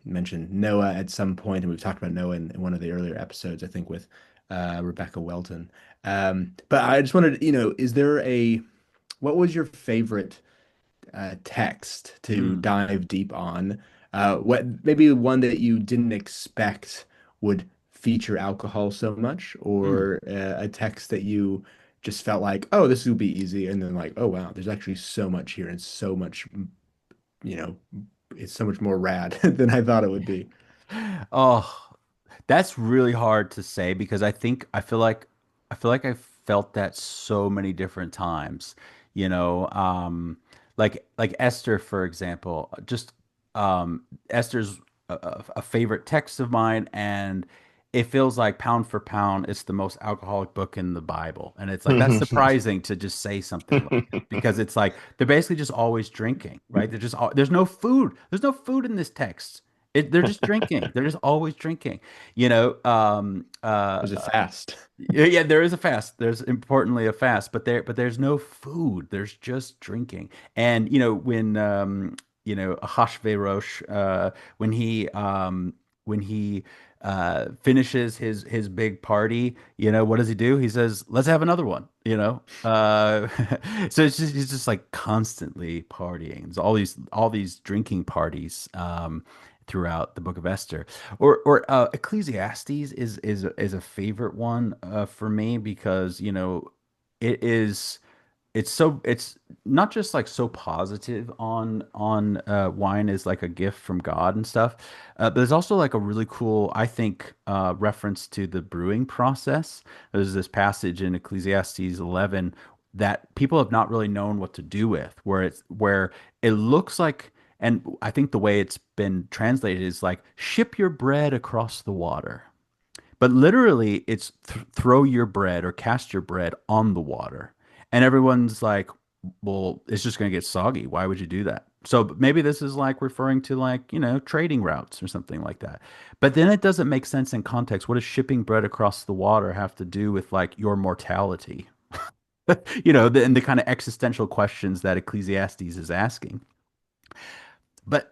Mentioned Noah at some point, and we've talked about Noah in one of the earlier episodes, I think, with Rebecca Welton. But I just wanted, what was your favorite text to Mm, dive deep on? What maybe one that you didn't expect would feature alcohol so much, mm. or a text that you just felt like, oh, this will be easy. And then like, oh wow, there's actually so much here and so much, you know, it's so much more rad than I thought it would be. Oh, that's really hard to say because I feel like I felt that so many different times. You know, like Esther, for example. Just Esther's a favorite text of mine, and it feels like pound for pound, it's the most alcoholic book in the Bible. And it's like that's surprising to just say something like it because it's like they're basically just always drinking, right? There's no food. There's no food in this text. They're just drinking. They're just always drinking. You know, There's a fast. yeah, yeah, there is a fast. There's importantly a fast, but there's no food. There's just drinking. And when Ahasuerus, when he finishes his big party, what does he do? He says, "Let's have another one." So he's just like constantly partying. There's all these drinking parties throughout the Book of Esther. Or Ecclesiastes is a favorite one for me because it is it's not just like so positive on wine as like a gift from God and stuff, but there's also like a really cool, I think, reference to the brewing process. There's this passage in Ecclesiastes 11 that people have not really known what to do with, where it looks like, and I think the way it's been translated is like ship your bread across the water. But literally, it's throw your bread or cast your bread on the water. And everyone's like, well, it's just going to get soggy. Why would you do that? So maybe this is like referring to like, trading routes or something like that. But then it doesn't make sense in context. What does shipping bread across the water have to do with like your mortality? And the kind of existential questions that Ecclesiastes is asking. But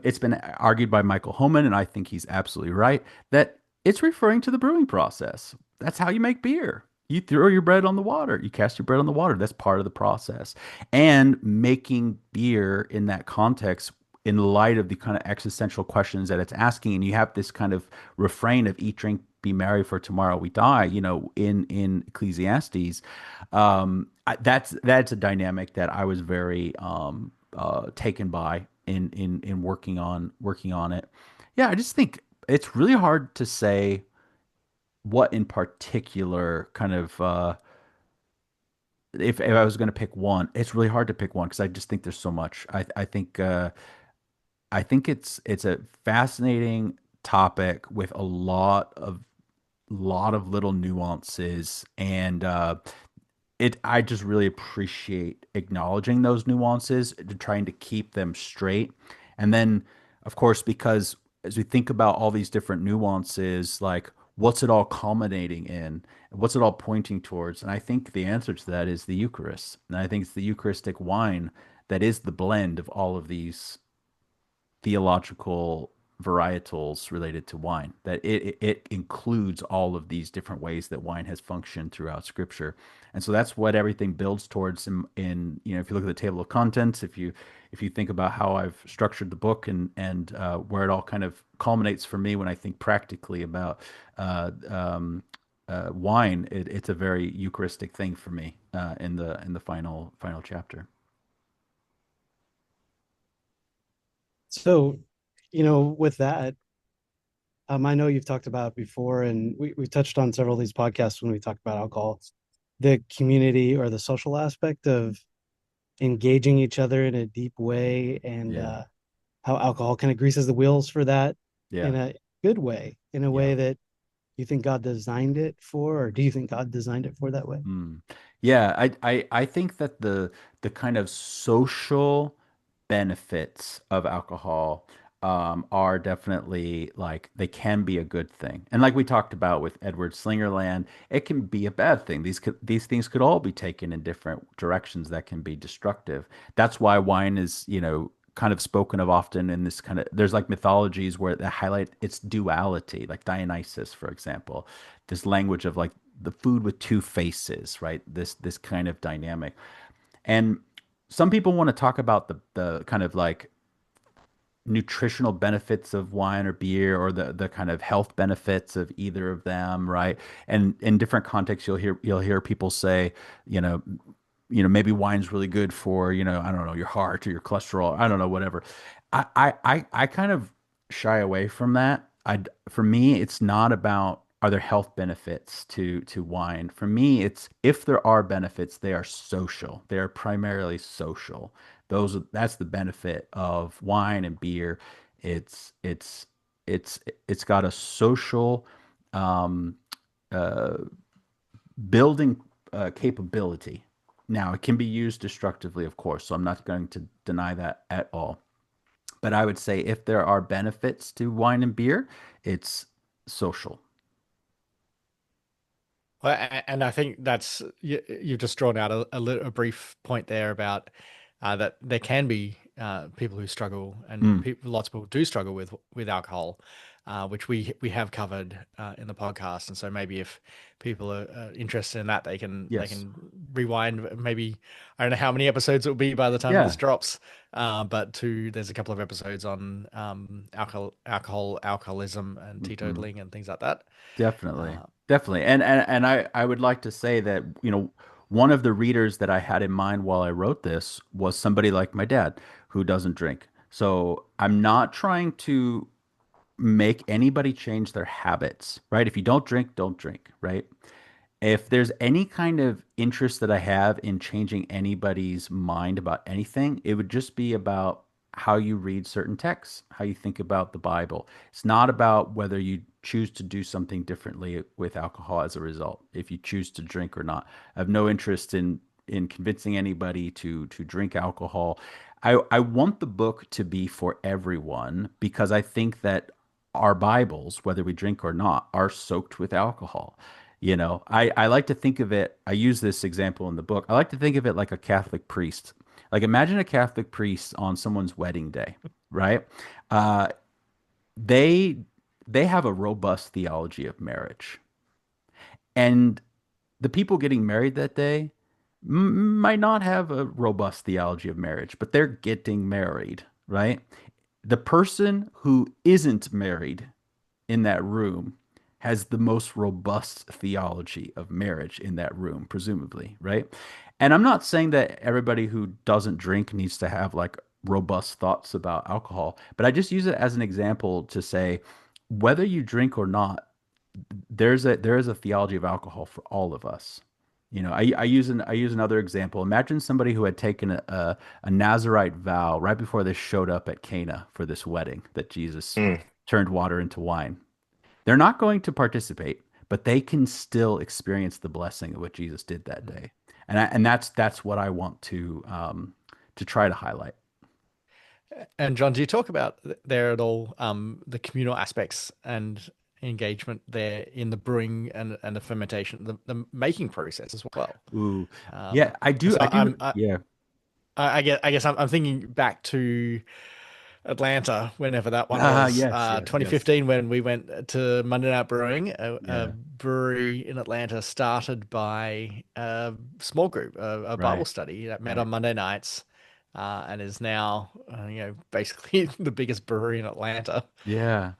it's been argued by Michael Homan, and I think he's absolutely right, that it's referring to the brewing process. That's how you make beer. You throw your bread on the water. You cast your bread on the water. That's part of the process. And making beer in that context, in light of the kind of existential questions that it's asking, and you have this kind of refrain of "Eat, drink, be merry, for tomorrow we die." In Ecclesiastes, that's a dynamic that I was very taken by in working on it. Yeah, I just think it's really hard to say what in particular kind of if I was going to pick one, it's really hard to pick one because I just think there's so much. I think it's a fascinating topic with a lot of little nuances, and I just really appreciate acknowledging those nuances, to trying to keep them straight. And then, of course, because as we think about all these different nuances, like what's it all culminating in? What's it all pointing towards? And I think the answer to that is the Eucharist. And I think it's the Eucharistic wine that is the blend of all of these theological varietals related to wine, that it includes all of these different ways that wine has functioned throughout scripture. And so that's what everything builds towards in if you look at the table of contents, if you think about how I've structured the book, and where it all kind of culminates for me when I think practically about wine, it's a very Eucharistic thing for me in the final chapter. So, with that, I know you've talked about before, and we touched on several of these podcasts when we talked about alcohol, the community or the social aspect of engaging each other in a deep way, and Yeah. how alcohol kind of greases the wheels for that Yeah. in a good way, in a Yeah. way that you think God designed it for, or do you think God designed it for that way? Mm. Yeah, I think that the kind of social benefits of alcohol are definitely like they can be a good thing. And like we talked about with Edward Slingerland, it can be a bad thing. These things could all be taken in different directions that can be destructive. That's why wine is, kind of spoken of often in this kind of there's like mythologies where they highlight its duality, like Dionysus, for example, this language of like the food with two faces, right? This kind of dynamic. And some people want to talk about the kind of like nutritional benefits of wine or beer, or the kind of health benefits of either of them, right? And in different contexts, you'll hear people say, you know, maybe wine's really good for, I don't know, your heart or your cholesterol. I don't know, whatever. I kind of shy away from that. For me, it's not about are there health benefits to wine. For me, it's if there are benefits, they are social. They are primarily social. That's the benefit of wine and beer. It's it's it's it's got a social um, uh, building capability. Now, it can be used destructively, of course, so I'm not going to deny that at all. But I would say if there are benefits to wine and beer, it's social. Well, and I think that's you've just drawn out a brief point there about that there can be people who struggle, and Mm, people, lots of people do struggle with alcohol, which we have covered in the podcast. And so maybe if people are interested in that, they yes. can rewind. Maybe I don't know how many episodes it will be by the time this Yeah. drops, but there's a couple of episodes on alcoholism, and Hmm. teetotaling, and things like that. Definitely. Uh, Definitely. And I would like to say that, one of the readers that I had in mind while I wrote this was somebody like my dad who doesn't drink. So I'm not trying to make anybody change their habits, right? If you don't drink, don't drink, right? If there's any kind of interest that I have in changing anybody's mind about anything, it would just be about how you read certain texts, how you think about the Bible. It's not about whether you choose to do something differently with alcohol as a result, if you choose to drink or not. I have no interest in convincing anybody to drink alcohol. I want the book to be for everyone because I think that our Bibles, whether we drink or not, are soaked with alcohol. I like to think of it, I use this example in the book. I like to think of it like a Catholic priest. Like imagine a Catholic priest on someone's wedding day, right? Uh, they they have a robust theology of marriage. And the people getting married that day might not have a robust theology of marriage, but they're getting married, right? The person who isn't married in that room has the most robust theology of marriage in that room, presumably, right? And I'm not saying that everybody who doesn't drink needs to have like robust thoughts about alcohol, but I just use it as an example to say whether you drink or not, there is a theology of alcohol for all of us. I use another example. Imagine somebody who had taken a Nazarite vow right before they showed up at Cana for this wedding that Jesus Mm. turned water into wine. They're not going to participate, but they can still experience the blessing of what Jesus did that day. And that's what I want to try to highlight. And John, do you talk about there at all the communal aspects and engagement there in the brewing and the fermentation, the making process as well? Ooh, Um, yeah, I do. so I do. Yeah. I guess I'm thinking back to Atlanta, whenever that one was, Yes, yes, yes. 2015, when we went to Monday Night Brewing, a Yeah. brewery in Atlanta started by a small group, a Bible Right. study that met Right. on Monday nights, and is now, basically the biggest brewery in Atlanta. Yeah.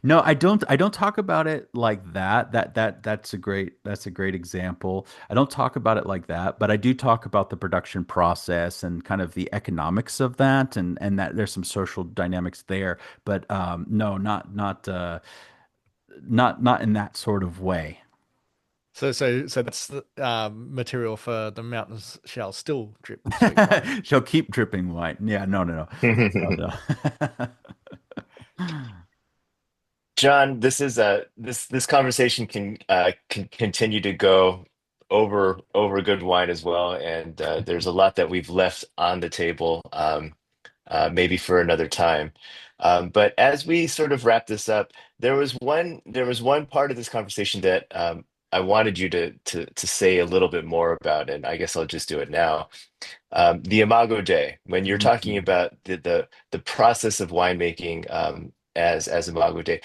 No, I don't talk about it like that. That's a great example. I don't talk about it like that, but I do talk about the production process and kind of the economics of that and that there's some social dynamics there. But no, not in that sort of way. So that's the material for the mountains shall still drip sweet wine. She'll keep dripping wine. Yeah, no, no, no. No, no. John, this conversation can continue to go over good wine as well, and there's a lot that we've left on the table, maybe for another time. But as we sort of wrap this up, there was one part of this conversation that I wanted you to say a little bit more about, and I guess I'll just do it now. The Imago Dei, when you're talking Mhm. about the process of winemaking, as Imago Dei,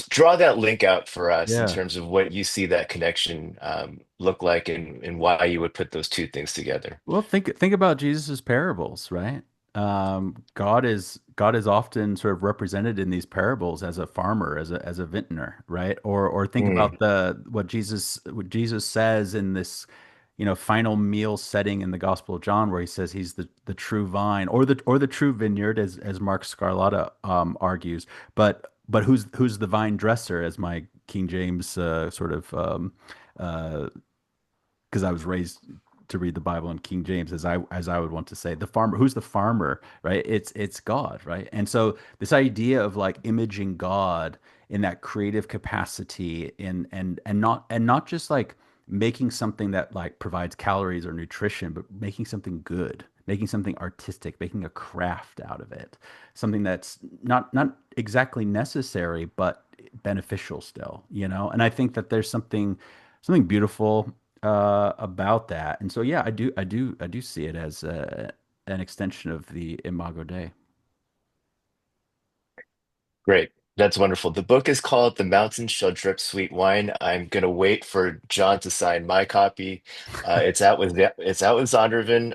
draw that link out for us in Yeah. terms of what you see that connection look like, and why you would put those two things together. Well, think about Jesus's parables, right? God is often sort of represented in these parables as a farmer, as a vintner, right? Or think Mm, about the what Jesus says in this, final meal setting in the Gospel of John, where he says he's the true vine, or the true vineyard, as Mark Scarlatta argues. But who's the vine dresser, as my King James sort of uh, because I was raised to read the Bible in King James, as I would want to say, the farmer. Who's the farmer, right? It's God, right? And so this idea of like imaging God in that creative capacity, and not just like making something that like provides calories or nutrition, but making something good, making something artistic, making a craft out of it, something that's not exactly necessary, but beneficial still, And I think that there's something beautiful about that. And so, yeah, I do see it as an extension of the Imago Dei. great. That's wonderful. The book is called The Mountains Shall Drip Sweet Wine. I'm gonna wait for John to sign my copy. It's out with Zondervan,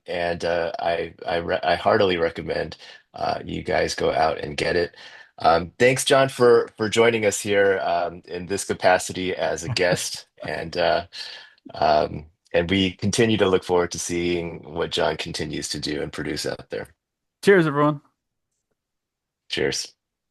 and I heartily recommend you guys go out and get it. Thanks, John, for joining us here in this capacity as a guest, and we continue to look forward to seeing what John continues to do and produce out there. Cheers, everyone. Cheers.